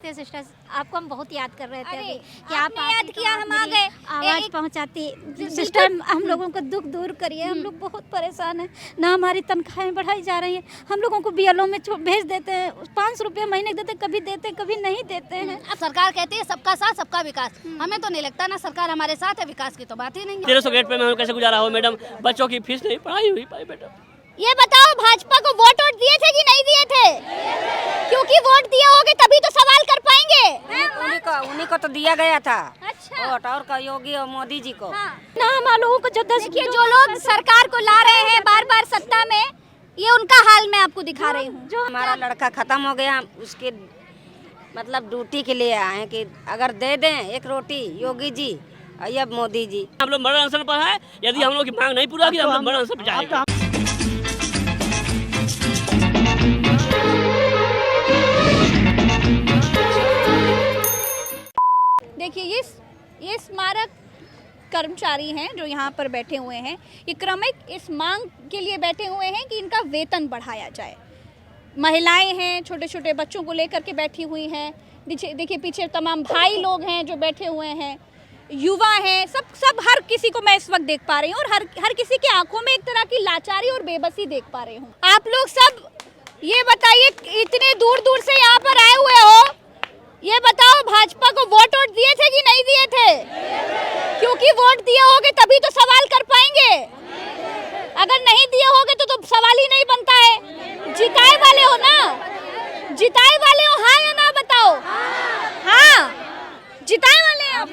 Sisters, आपको हम बहुत याद कर रहे थे अभी कि आपने याद किया, हम आ गए आवाज पहुंचाती। सिस्टर, हम लोगों को दुख दूर करिए, हम लोग बहुत परेशान हैं। ना हमारी तनख्वाहें बढ़ाई जा रही हैं, हम लोगों को बीएलओ में भेज देते हैं, 500 रुपये महीने देते, कभी देते कभी नहीं देते हैं। अब सरकार कहती है सबका साथ सबका विकास, हमें तो नहीं लगता ना सरकार हमारे साथ है, विकास की तो बात ही नहीं है। 1300 गेट पे मैं कैसे गुजारा हो मैडम, बच्चों की फीस नहीं पढ़ाई हुई पाई बेटा। ये बताओ भाजपा को वोट दिए थे कि नहीं दिए थे? क्योंकि वोट दिए होगे तभी तो सवाल कर पाएंगे। उन्हीं को तो दिया गया था अच्छा। वोट, और का योगी और मोदी जी को। ना हम लोगों को देखिए, जो लोग सरकार को ला रहे हैं बार बार सत्ता में, ये उनका हाल मैं आपको दिखा रही हूँ। जो हमारा लड़का खत्म हो गया, उसके मतलब ड्यूटी के लिए आए कि अगर दे दें एक रोटी योगी जी या मोदी जी। हम लोग बड़ा अनशन पर है, यदि हम लोग की मांग नहीं पूरा होगी हम लोग बड़ा अनशन पर जाएंगे। देखिए, ये स्मारक कर्मचारी हैं जो यहाँ पर बैठे हुए हैं, ये क्रमिक इस मांग के लिए बैठे हुए हैं कि इनका वेतन बढ़ाया जाए। महिलाएं हैं, छोटे छोटे बच्चों को लेकर के बैठी हुई हैं। देखिए पीछे तमाम भाई लोग हैं जो बैठे हुए हैं, युवा हैं, सब हर किसी को मैं इस वक्त देख पा रही हूँ और हर किसी की आंखों में एक तरह की लाचारी और बेबसी देख पा रही हूँ। आप लोग सब ये बताइए, इतने दूर दूर से यहाँ पर आए हुए हो, ये बताओ भाजपा को वोट दिए थे कि नहीं दिए थे? क्योंकि वोट दिए होगे तभी तो सवाल कर पाएंगे, अगर नहीं दिए होगे तो सवाल ही नहीं बनता है। जिताए वाले हो ना, जिताए वाले हो, हाँ या ना बताओ? हाँ, जिताए वाले हैं आप।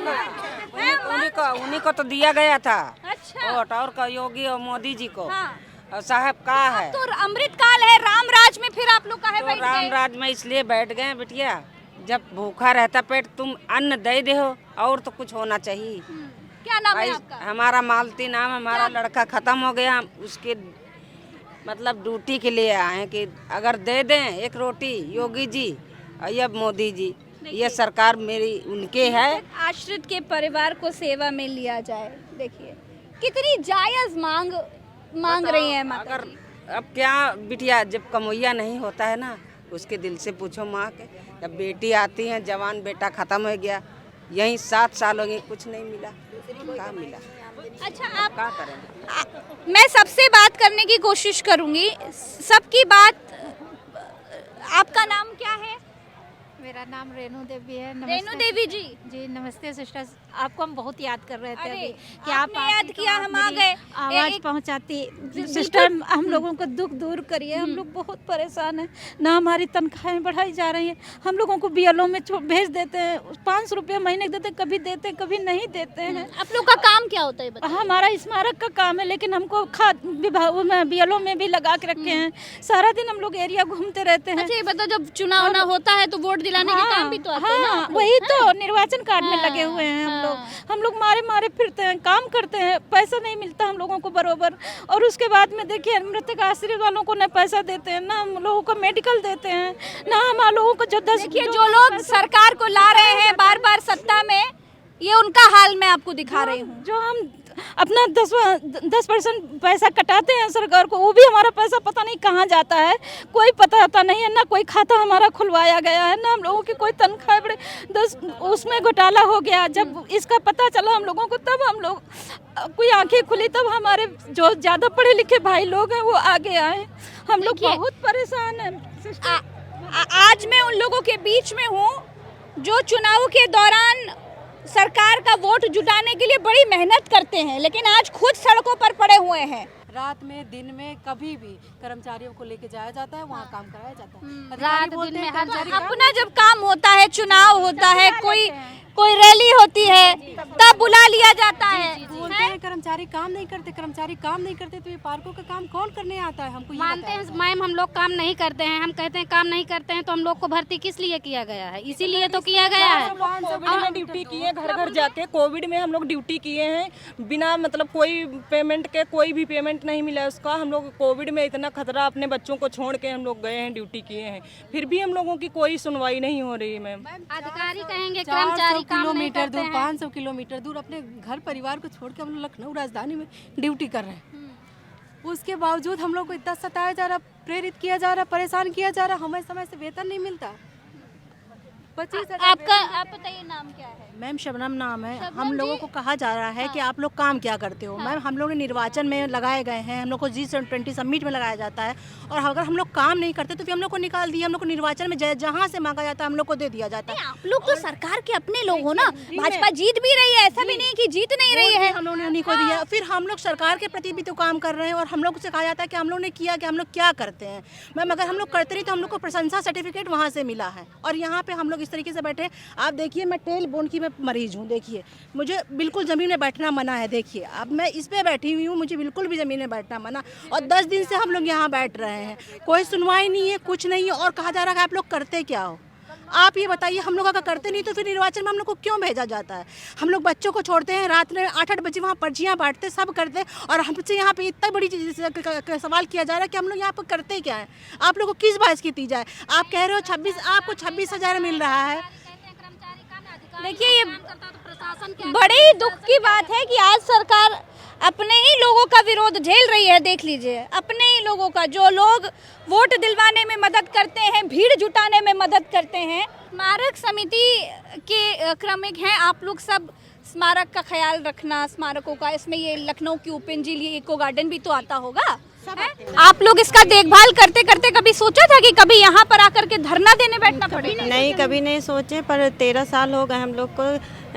उन्हीं को तो दिया गया था अच्छा। वोट, और का योगी और मोदी जी को। हाँ। और साहब का है तो अमृत काल है, राम राज में फिर आप लोग काहे तो बैठ गए? राम राज में इसलिए बैठ गए बिटिया, जब भूखा रहता पेट तुम अन्न दे दे हो, और तो कुछ होना चाहिए। क्या नाम है भाई, आपका? हमारा मालती नाम है, हमारा लड़का खत्म हो गया, उसके मतलब ड्यूटी के लिए आए कि अगर दे दें एक रोटी योगी जी या मोदी जी, ये सरकार मेरी उनके है। आश्रित के परिवार को सेवा में लिया जाए। देखिए कितनी जायज मांग रही है माता अगर जी। अब क्या बिटिया, जब कमैया नहीं होता है ना, उसके दिल से पूछो माँ के। जब बेटी आती है, जवान बेटा खत्म हो गया, यहीं 7 साल हो गए, कुछ नहीं मिला, क्या मिला? अच्छा, आप क्या करेंगे? मैं सबसे बात करने की कोशिश करूंगी, सबकी बात। आपका नाम क्या है? मेरा नाम रेणु देवी है। नमस्ते। रेणु देवी जी। जी नमस्ते सिस्टर्स, आपको हम बहुत याद कर रहे थे अरे, अभी कि आपने याद किया, हम आ गए आवाज पहुंचाती। सिस्टर, हम लोगों को दुख दूर करिए, हम लोग बहुत परेशान हैं। ना हमारी तनख्वाहें बढ़ाई जा रही हैं, हम लोगों को बीएलओ में भेज देते हैं, 500 रुपये महीने देते, कभी देते कभी नहीं देते हैं। आप लोग का काम क्या होता है बताइए? हमारा स्मारक का काम है, लेकिन हमको खाद विभाग में बीएलओ में भी लगा के रखे हैं। सारा दिन हम लोग एरिया घूमते रहते हैं। अच्छा, ये बताओ, जब चुनाव ना होता है तो वोट दिलाने के काम भी तो आते हैं ना? हाँ, वही तो निर्वाचन कार्ड में लगे हुए हैं हम लोग मारे फिरते हैं, काम करते हैं, पैसा नहीं मिलता हम लोगों को बरोबर। और उसके बाद में देखिए, मृतक आश्रित वालों को न पैसा देते हैं, ना हम लोगों को मेडिकल देते हैं, ना हम लोगों को देखिए, जो लोग सरकार को ला रहे हैं बार बार सत्ता में, ये उनका हाल मैं आपको दिखा रही हूँ। जो हम अपना 10% पैसा कटाते हैं सरकार को, वो भी हमारा पैसा पता नहीं कहाँ जाता है, कोई पता नहीं है, ना कोई खाता हमारा खुलवाया गया है, ना हम लोगों की कोई तनख्वाह बड़े 10 उसमें घोटाला हो गया। जब इसका पता चला हम लोगों को, तब हम लोग कोई आंखें खुली, तब हमारे जो ज़्यादा पढ़े लिखे भाई लोग हैं वो आगे आए। हम लोग बहुत परेशान हैं। आज मैं उन लोगों के बीच में हूँ जो चुनाव के दौरान सरकार का वोट जुटाने के लिए बड़ी मेहनत करते हैं, लेकिन आज खुद सड़कों पर पड़े हुए हैं। रात में दिन में कभी भी कर्मचारियों को लेके जाया जाता है, वहाँ काम कराया जाता है। रात बोलते दिन में हैं हर कर्मचारी अपना जब काम होता है, चुनाव होता है, कोई रैली होती है, तब बुला लिया जाता है। बोलते हैं कर्मचारी काम नहीं करते, कर्मचारी काम नहीं करते, तो ये पार्कों का काम कौन करने आता है? हमको ये मानते बताइए। हैं मैम, हम लोग काम नहीं करते हैं, हम कहते हैं काम नहीं करते हैं, तो हम लोग को भर्ती किस लिए किया गया है? इसीलिए तो किया गया है। कोविड में ड्यूटी किए, घर घर जाके कोविड में हम लोग ड्यूटी किए हैं, बिना मतलब कोई पेमेंट के, कोई भी पेमेंट नहीं मिला उसका। हम लोग कोविड में इतना खतरा, अपने बच्चों को छोड़ के हम लोग गए हैं, ड्यूटी किए हैं, फिर भी हम लोगों की कोई सुनवाई नहीं हो रही मैम। अधिकारी कहेंगे 400 कर्मचारी काम नहीं किलोमीटर करते दूर, हैं। 500 किलोमीटर दूर अपने घर परिवार को छोड़ के हम लोग लखनऊ राजधानी में ड्यूटी कर रहे हैं। उसके बावजूद हम लोग को इतना सताया जा रहा, प्रेरित किया जा रहा, परेशान किया जा रहा, हमें समय से वेतन नहीं मिलता। आपका आप बताइए नाम क्या है? मैम शबनम नाम है। शबनम हम लोगों जी? को कहा जा रहा है कि आप लोग काम क्या करते हो। मैम हम लोग ने निर्वाचन में लगाए गए हैं, हम लोग को G20 समिट में लगाया जाता है, और अगर हम लोग काम नहीं करते तो फिर हम लोग को निकाल दिया। हम लोग को निर्वाचन में जहाँ से मांगा जाता है हम लोग को दे दिया जाता है। आप लोग तो सरकार के अपने लोग हो ना, भाजपा जीत भी रही है, ऐसा भी नहीं कि जीत नहीं रही है। हम लोग ने उन्हीं को दिया। फिर हम लोग सरकार के प्रति भी तो काम कर रहे हैं, और हम लोग से कहा जाता है कि हम लोग ने किया कि हम लोग क्या करते हैं। मैम अगर हम लोग करते नहीं तो हम लोग को प्रशंसा सर्टिफिकेट वहाँ से मिला है, और यहाँ पे हम लोग इस तरीके से बैठे। आप देखिए मैं टेल बोन की मैं मरीज हूँ, देखिए मुझे बिल्कुल ज़मीन में बैठना मना है। देखिए अब मैं इस पे बैठी हुई हूँ, मुझे बिल्कुल भी ज़मीन में बैठना मना, और 10 दिन से हम लोग यहाँ बैठ रहे हैं, कोई सुनवाई नहीं है, कुछ नहीं है। और कहा जा रहा है कि आप लोग करते क्या हो। आप ये बताइए, हम लोग अगर करते नहीं तो फिर निर्वाचन में हम लोग को क्यों भेजा जाता है। हम लोग बच्चों को छोड़ते हैं रात में 8-8 बजे वहाँ पर्चियाँ बांटते, सब करते, और हमसे यहाँ पे इतना बड़ी चीज़ सवाल किया जा रहा है कि हम लोग यहाँ पर करते क्या है। आप लोग को किस बात की दी जाए। आप कह रहे हो आपको 26,000 मिल रहा है। देखिए ये बड़े ही दुख की बात है कि आज सरकार अपने ही लोगों का विरोध झेल रही है। देख लीजिए अपने ही लोगों का, जो लोग वोट दिलवाने में मदद करते हैं, भीड़ जुटाने में मदद करते हैं। स्मारक समिति के क्रमिक हैं, आप लोग सब स्मारक का ख्याल रखना, स्मारकों का। इसमें ये लखनऊ की ओपन झील, ये इको गार्डन भी तो आता होगा। आप लोग इसका देखभाल करते करते कभी सोचा था कि कभी यहाँ पर आकर के धरना देने बैठना पड़ेगा? नहीं, कभी नहीं सोचे, पर 13 साल हो गए हम लोग को,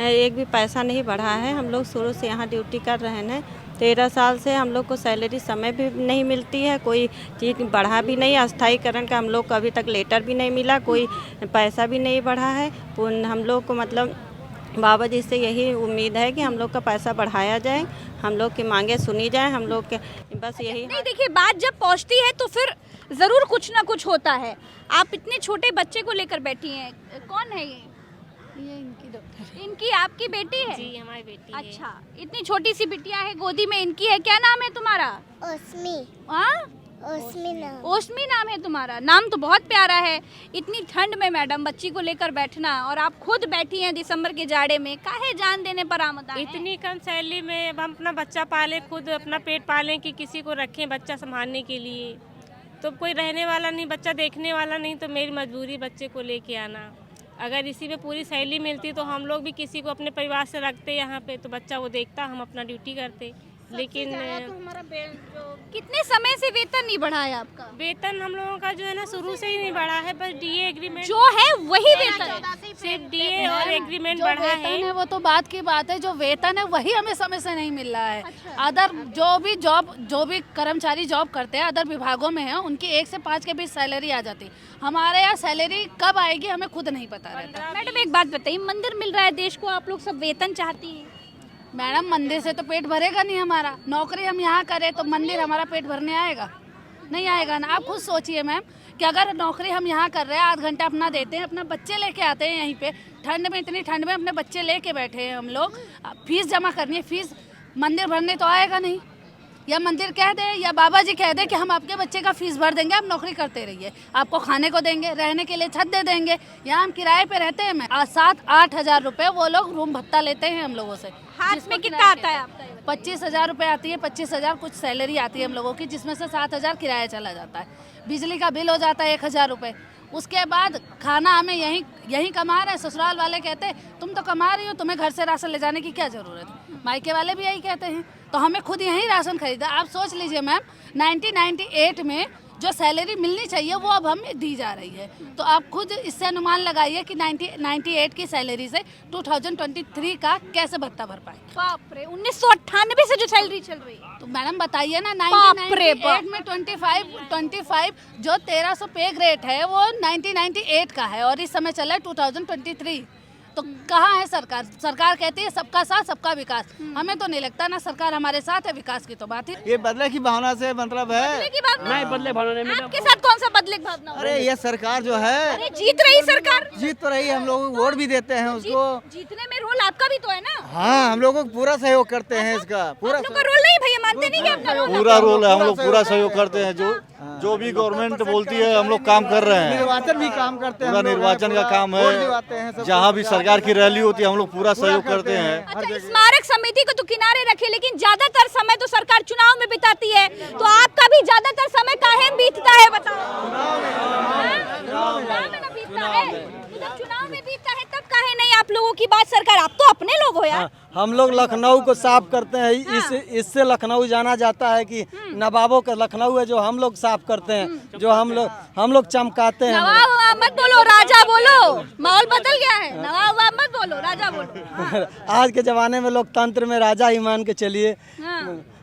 एक भी पैसा नहीं बढ़ा है। हम लोग शुरू से यहाँ ड्यूटी कर रहे हैं। 13 साल से हम लोग को सैलरी समय भी नहीं मिलती है, कोई चीज़ बढ़ा भी नहीं। अस्थायीकरण का हम लोग को अभी तक लेटर भी नहीं मिला, कोई पैसा भी नहीं बढ़ा है। हम लोग को मतलब बाबा जी से यही उम्मीद है कि हम लोग का पैसा बढ़ाया जाए, हम लोग की मांगे सुनी जाए, हम लोग के बस यही। नहीं देखिए, बात जब पहुंचती है तो फिर ज़रूर कुछ ना कुछ होता है। आप इतने छोटे बच्चे को लेकर बैठी हैं, कौन है ये इनकी डॉक्टर? इनकी आपकी बेटी है? जी हमारी बेटी है। अच्छा, इतनी छोटी सी बिटिया है, गोदी में इनकी है। क्या नाम है तुम्हारा? ओस्मी। हाँ, ओस्मी नाम है तुम्हारा। नाम तो बहुत प्यारा है। इतनी ठंड में मैडम बच्ची को लेकर बैठना, और आप खुद बैठी हैं दिसंबर के जाड़े में, काहे जान देने पर आमदा है? इतनी कम सैलरी में अब हम अपना बच्चा पालें, खुद अपना पेट पालें कि किसी को रखें बच्चा संभालने के लिए। तो कोई रहने वाला नहीं, बच्चा देखने वाला नहीं, तो मेरी मजबूरी बच्चे को लेके आना। अगर इसी में पूरी सैलरी मिलती तो हम लोग भी किसी को अपने परिवार से रखते यहाँ पे, तो बच्चा वो देखता, हम अपना ड्यूटी करते। लेकिन कितने समय से वेतन नहीं बढ़ा है आपका? वेतन हम लोगों का जो है ना शुरू से ही नहीं बढ़ा है, बस डीए एग्रीमेंट जो है वही वेतन है, सिर्फ डीए और एग्रीमेंट बढ़ा है। वो तो बात की बात है, जो वेतन है वही हमें समय से नहीं मिल रहा है। अदर जो भी कर्मचारी जॉब करते हैं अदर विभागों में है, उनकी 1 से 5 के बीच सैलरी आ जाती। हमारे यहाँ सैलरी कब आएगी हमें खुद नहीं पता रहता। मैडम एक बात बताइए, मंदिर मिल रहा है देश को, आप लोग सब वेतन चाहती हैं। मैडम मंदिर से तो पेट भरेगा नहीं हमारा। नौकरी हम यहाँ करें तो मंदिर हमारा पेट भरने आएगा? नहीं आएगा ना। आप खुद सोचिए मैम कि अगर नौकरी हम यहाँ कर रहे हैं, 8 घंटा अपना देते हैं, अपना बच्चे लेके आते हैं यहीं पे, ठंड में, इतनी ठंड में अपने बच्चे लेके बैठे हैं हम लोग, फीस जमा करनी है, फीस मंदिर भरने तो आएगा नहीं। या मंदिर कह दे या बाबा जी कह दे कि हम आपके बच्चे का फीस भर देंगे, आप नौकरी करते रहिए, आपको खाने को देंगे, रहने के लिए छत दे देंगे। यहाँ हम किराए पे रहते हैं, 7-8 हज़ार रुपये वो लोग रूम भत्ता लेते हैं हम लोगों से। हाथ में कितना आता है आपका? 25,000 रुपये आती है, 25,000 कुछ सैलरी आती है हम लोगों की, जिसमें से 7,000 किराया चला जाता है। बिजली का बिल हो जाता है 1,000 रुपये। उसके बाद खाना हमें यहीं कमा रहे हैं। ससुराल वाले कहते हैं तुम तो कमा रही हो, तुम्हें घर से राशन ले जाने की क्या ज़रूरत है। मायके वाले भी यही कहते हैं, तो हमें खुद यहीं राशन खरीदा। आप सोच लीजिए मैम, 1998 में जो सैलरी मिलनी चाहिए वो अब हमें दी जा रही है। तो आप खुद इससे अनुमान लगाइए कि 1998 की सैलरी से 2023 का कैसे भत्ता भर पाए। बाप रे, 1998 से जो सैलरी चल रही है, तो मैडम बताइए ना, 1998 में 25 जो 1300 पे ग्रेड है वो 1998 का है, और इस समय चला है 2023। तो कहाँ है सरकार? सरकार कहती है सबका साथ सबका विकास। हमें तो नहीं लगता ना सरकार हमारे साथ है, विकास की तो बात ही। ये बदले की भावना से मतलब है। बदले की भावना? नहीं, बदले भावना नहीं। आपके साथ कौन सा बदले की भावना? अरे ये सरकार जो है, अरे जीत रही सरकार, जीत तो रही, हम लोग वोट भी देते हैं उसको। जीतने में रोल आपका भी तो है ना? हाँ, हम लोगों को पूरा सहयोग करते हैं इसका। पूरा आप लोग का रोल नहीं भैया, मानते नहीं कि अपना रोल? पूरा रोल है, हम लोग पूरा सहयोग करते हैं। जो जो भी गवर्नमेंट बोलती है हम लोग काम कर रहे हैं। निर्वाचन भी काम करते हैं, पूरा निर्वाचन का काम है, जहाँ भी सरकार की रैली होती है हम लोग पूरा सहयोग करते हैं। अच्छा, स्मारक समिति को तो किनारे रखे, लेकिन ज्यादातर समय तो सरकार चुनाव में बिताती है, तो आपका भी ज्यादातर समय काहे में बीतता है बताओ? चुनाव में ना बीतता है, तो जब चुनाव में बीतता है तब काहे नहीं आप लोगों की बात सरकार? आप तो अपने लोग हो यार। हम लोग लखनऊ को साफ करते हैं, इससे लखनऊ जाना जाता है कि नवाबों का लखनऊ है, जो हम लोग साफ करते हैं, जो हम लोग चमकाते हैं। नवाब मत बोलो, राजा बोलो, माहौल बदल गया है। नवाब मत बोलो, राजा बोलो। आज के जमाने में लोग तंत्र में राजा ही मान के चलिए।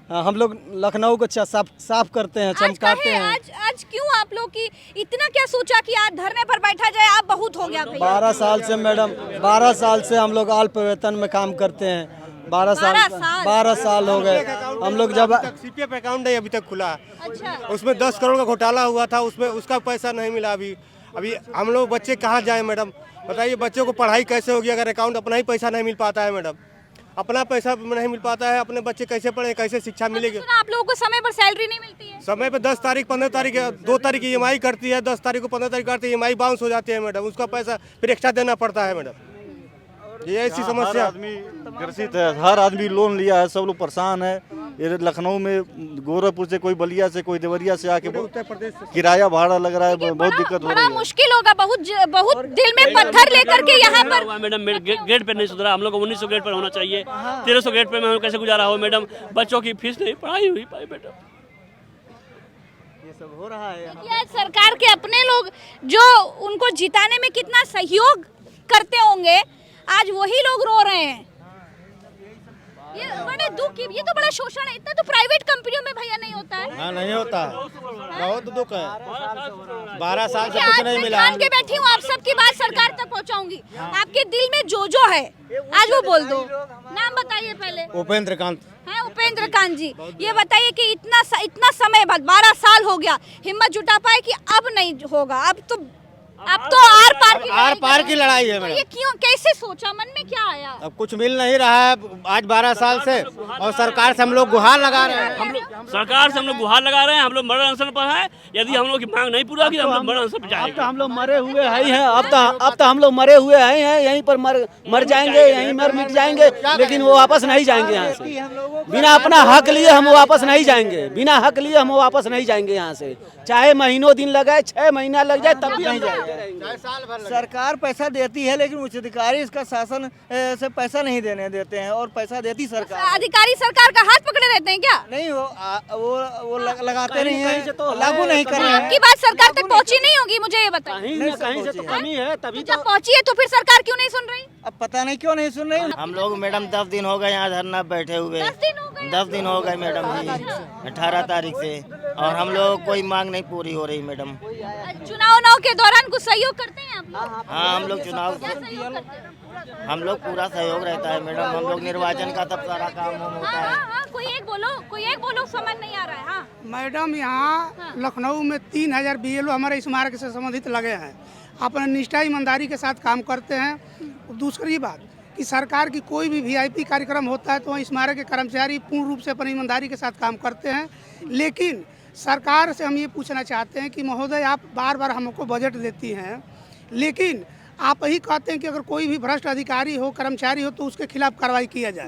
हम लोग लखनऊ को साफ करते हैं, चमकाते हैं। आज क्यों आप लोग की इतना क्या सोचा कि आज धरने पर बैठा जाए? आप बहुत हो गया भैया। 12 साल से मैडम, 12 साल से हम लोग अल्प वेतन में काम करते हैं। 12 साल हो गए हम लोग। जब सीपीएफ अकाउंट नहीं अभी तक खुला, अच्छा, उसमें 10 करोड़ का घोटाला हुआ था, उसमें उसका पैसा नहीं मिला। अभी हम लोग बच्चे कहाँ जाए मैडम? बताइए, बच्चों को पढ़ाई कैसे होगी अगर अकाउंट अपना ही पैसा नहीं मिल पाता है मैडम? अपना पैसा नहीं मिल पाता है, अपने बच्चे कैसे पढ़े, कैसे शिक्षा मिलेगी? आप लोगों को समय पर सैलरी नहीं मिलती है? समय पे 10 तारीख 15 तारीख 2 तारीख EMI करती है, 10 तारीख को 15 तारीख करती है, EMI बाउंस हो जाती है मैडम, उसका पैसा फिर एक्स्ट्रा देना पड़ता है मैडम। ये ऐसी समस्या। हर आदमी ग्रसित है, हर आदमी लोन लिया है, सब लोग परेशान है। ये लखनऊ में गोरखपुर से, कोई बलिया से, कोई देवरिया से आके किराया भाड़ा लग रहा है, बहुत दिक्कत हो रही बड़ा है। मुश्किल होगा, बहुत दिल में पत्थर लेकर के यहाँ पर। मैडम गेट पे नहीं सुधरा, हम लोग को 1900 गेट पर होना चाहिए, 1300 गेट पे हम कैसे गुजारा हो मैडम? बच्चों की फीस नहीं पढ़ाई हुई पाई मैडम, ये सब हो रहा है। आज सरकार के अपने लोग जो उनको जिताने में कितना सहयोग करते होंगे, आज वही लोग रो रहे हैं। ये बड़े दुख की, ये तो बड़ा शोषण है। इतना तो प्राइवेट कंपनियों में भैया नहीं होता है। हाँ, नहीं होता है, बहुत दुख है। 12 साल से कुछ नहीं मिला। ठान के बैठी हूँ, आप सबकी बात सरकार तक पहुँचाऊंगी। आपके दिल में जो है आज वो बोल दो। नाम बताइए पहले। उपेंद्र कांत है, उपेंद्र कांत जी, ये बताइए कि इतना समय बाद 12 साल हो गया, हिम्मत जुटा पाए कि अब नहीं होगा? अब तो आर पार की लड़ाई है मैडम। ये क्यों, कैसे सोचा, मन में क्या आया? अब कुछ मिल नहीं रहा है आज 12 साल से, और सरकार से हम लोग गुहार लगा रहे हैं। हम लोग गुहार लगा रहे हैं। हम लोग मरण अनशन पर है। यदि हम लोग की मांग नहीं पूरी होगी हम लोग मरण अनशन पर जाएंगे। अब तो हम लोग मरे हुए हैं, अब तो हम लोग मरे हुए हैं, यहीं पर मर जाएंगे, यहीं मर मिट जाएंगे, लेकिन वो वापस नहीं जाएंगे यहाँ से। बिना अपना हक लिए हम वापस नहीं जाएंगे, बिना हक लिए हम वापस नहीं जाएंगे यहाँ से। चाहे महीनों दिन लगे, 6 महीना लग जाए, तब भी नहीं जाएंगे। सरकार पैसा देती है, लेकिन उच्च अधिकारी इसका शासन से पैसा नहीं देने देते हैं, और पैसा देती सरकार। अधिकारी सरकार का हाथ पकड़े रहते हैं क्या? नहीं, वो लगाते नहीं है, लागू नहीं कर रहे हैं। आपकी बात सरकार तक पहुंची नहीं होगी, मुझे ये बताइए। कहीं से तो कमी है, तभी जब पहुंची है तो फिर सरकार क्यों नहीं सुन रही? अब पता नहीं क्यों नहीं सुन रही। हम लोग मैडम 10 दिन हो गए यहाँ धरना बैठे हुए। 10 दिन हो गए मैडम जी, 18 तारीख से, और हम लोग कोई मांग नहीं पूरी हो रही मैडम। चुनाव के दौरान कुछ सहयोग करते हैं आप लोग? हाँ, हम लोग चुनाव, हम लोग पूरा सहयोग रहता है मैडम। हम लोग निर्वाचन का तब सारा काम होता है। कोई एक बोलो, समझ नहीं आ रहा है। हाँ मैडम, यहाँ लखनऊ में 3000 BLO हमारे स्मारक से संबंधित लगे हैं, अपने निष्ठा ईमानदारी के साथ काम करते हैं। दूसरी बात कि सरकार की कोई भी VIP कार्यक्रम होता है तो वहाँ स्मारक के कर्मचारी पूर्ण रूप से अपनी ईमानदारी के साथ काम करते हैं। लेकिन सरकार से हम ये पूछना चाहते हैं कि महोदय, आप बार बार हमको बजट देती हैं, लेकिन आप यही कहते हैं कि अगर कोई भी भ्रष्ट अधिकारी हो, कर्मचारी हो, तो उसके खिलाफ कार्रवाई किया जाए।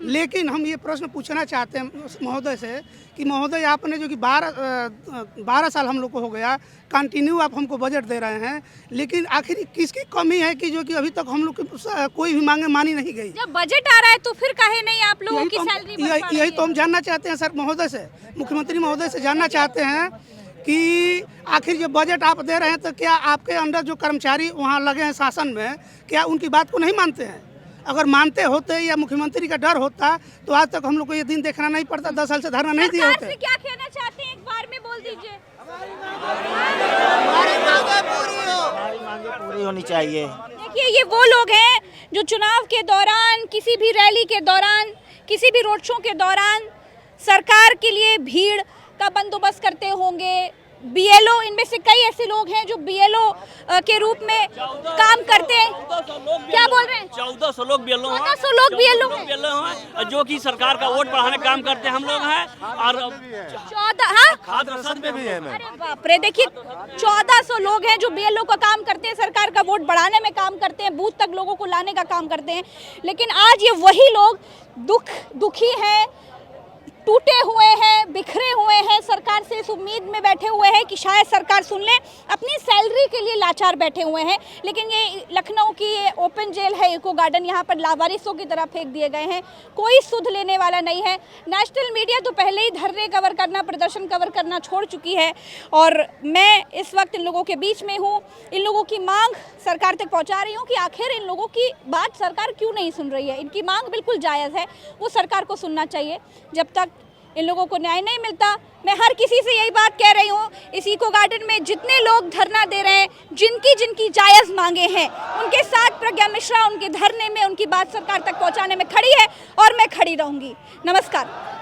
लेकिन हम ये प्रश्न पूछना चाहते हैं महोदय से कि महोदय, आपने जो कि 12 साल हम लोग को हो गया कंटिन्यू आप हमको बजट दे रहे हैं, लेकिन आखिर किसकी कमी है कि जो कि अभी तक हम लोग की कोई भी मांगे मानी नहीं गई? जब बजट आ रहा है तो फिर काहे नहीं आप लोगों की सैलरी? यही तो हम जानना चाहते हैं सर महोदय से, मुख्यमंत्री महोदय से जानना चाहते हैं कि आखिर जो बजट आप दे रहे हैं तो क्या आपके अंदर जो कर्मचारी वहाँ लगे हैं शासन में, क्या उनकी बात को नहीं मानते हैं? अगर मानते होते या मुख्यमंत्री का डर होता तो आज तक हम लोग को ये दिन देखना नहीं पड़ता, 10 साल से धरना नहीं दिए होते। क्या कहना चाहते हैं, एक बार में बोल दीजिए। पूरी होनी चाहिए। देखिए, ये वो लोग हैं जो चुनाव के दौरान, किसी भी रैली के दौरान, किसी भी रोड शो के दौरान सरकार के लिए भीड़ का बंदोबस्त करते होंगे। BLO, इनमें से कई ऐसे लोग हैं जो BLO के रूप में काम करते हैं। क्या बोल रहे हैं? 1400 लोग BLO हैं, 1400 लोग BLO हैं, जो कि सरकार का वोट बढ़ाने का काम करते हैं हम लोग हैं। और 14 हाँ खाद्य रसद में भी है मैम। अरे बाप रे, देखिए 1400 लोग हैं जो BLO का काम करते हैं, सरकार का वोट बढ़ाने में काम करते हैं, बूथ तक लोगों को लाने का काम करते हैं। लेकिन आज ये वही लोग दुखी हैं, टूटे हुए हैं, बिखरे हुए हैं, सरकार से इस उम्मीद में बैठे हुए हैं कि शायद सरकार सुन ले, अपनी सैलरी के लिए लाचार बैठे हुए हैं। लेकिन ये लखनऊ की ये ओपन जेल है इको गार्डन, यहाँ पर लावारिसों की तरह फेंक दिए गए हैं, कोई सुध लेने वाला नहीं है। नेशनल मीडिया तो पहले ही धरने कवर करना, प्रदर्शन कवर करना छोड़ चुकी है और मैं इस वक्त इन लोगों के बीच में हूँ, इन लोगों की मांग सरकार तक पहुँचा रही हूँ कि आखिर इन लोगों की बात सरकार क्यों नहीं सुन रही है। इनकी मांग बिल्कुल जायज़ है, वो सरकार को सुनना चाहिए। जब तक इन लोगों को न्याय नहीं मिलता, मैं हर किसी से यही बात कह रही हूँ, इस इको गार्डन में जितने लोग धरना दे रहे हैं, जिनकी जायज़ मांगे हैं, उनके साथ प्रज्ञा मिश्रा उनके धरने में, उनकी बात सरकार तक पहुँचाने में खड़ी है और मैं खड़ी रहूँगी। नमस्कार।